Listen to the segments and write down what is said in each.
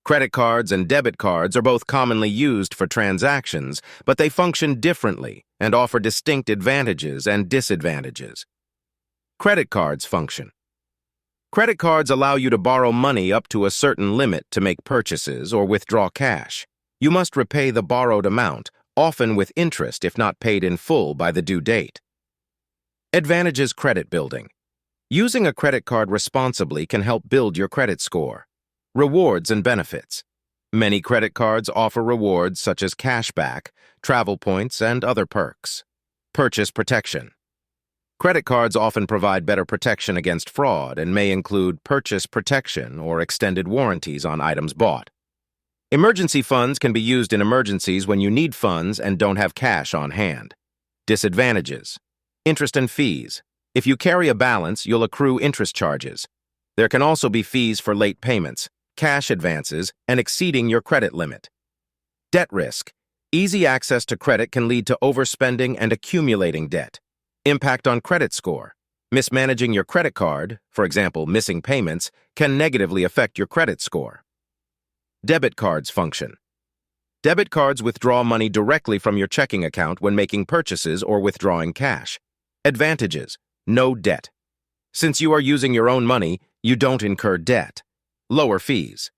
Credit cards and debit cards are both commonly used for transactions, but they function differently and offer distinct advantages and disadvantages. Credit cards function. Credit cards allow you to borrow money up to a certain limit to make purchases or withdraw cash. You must repay the borrowed amount, often with interest if not paid in full by the due date. Advantages: credit building. Using a credit card responsibly can help build your credit score. Rewards and benefits. Many credit cards offer rewards such as cashback, travel points, and other perks. Purchase protection. Credit cards often provide better protection against fraud and may include purchase protection or extended warranties on items bought. Emergency funds can be used in emergencies when you need funds and don't have cash on hand. Disadvantages: interest and fees. If you carry a balance, you'll accrue interest charges. There can also be fees for late payments, cash advances, and exceeding your credit limit. Debt risk. Easy access to credit can lead to overspending and accumulating debt. Impact on credit score. Mismanaging your credit card, for example, missing payments, can negatively affect your credit score. Debit cards function. Debit cards withdraw money directly from your checking account when making purchases or withdrawing cash. Advantages: no debt. Since you are using your own money, you don't incur debt. Lower fees.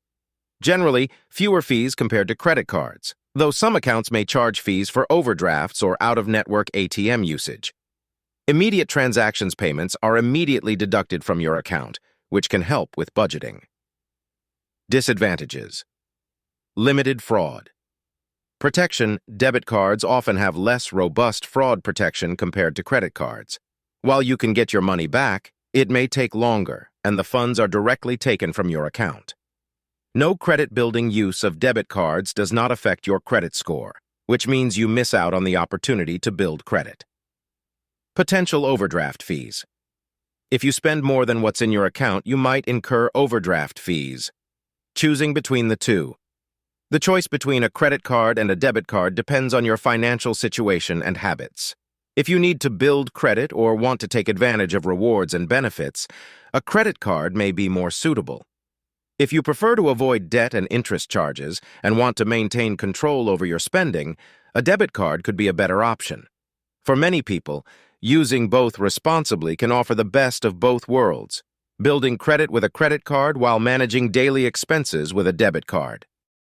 Generally, fewer fees compared to credit cards, though some accounts may charge fees for overdrafts or out-of-network ATM usage. Immediate transactions payments are immediately deducted from your account, which can help with budgeting. Disadvantages: limited fraud. Protection: debit cards often have less robust fraud protection compared to credit cards. While you can get your money back, it may take longer, and the funds are directly taken from your account. No credit-building use of debit cards does not affect your credit score, which means you miss out on the opportunity to build credit. Potential overdraft fees. If you spend more than what's in your account, you might incur overdraft fees. Choosing between the two. The choice between a credit card and a debit card depends on your financial situation and habits. If you need to build credit or want to take advantage of rewards and benefits, a credit card may be more suitable. If you prefer to avoid debt and interest charges and want to maintain control over your spending, a debit card could be a better option. For many people, using both responsibly can offer the best of both worlds, building credit with a credit card while managing daily expenses with a debit card.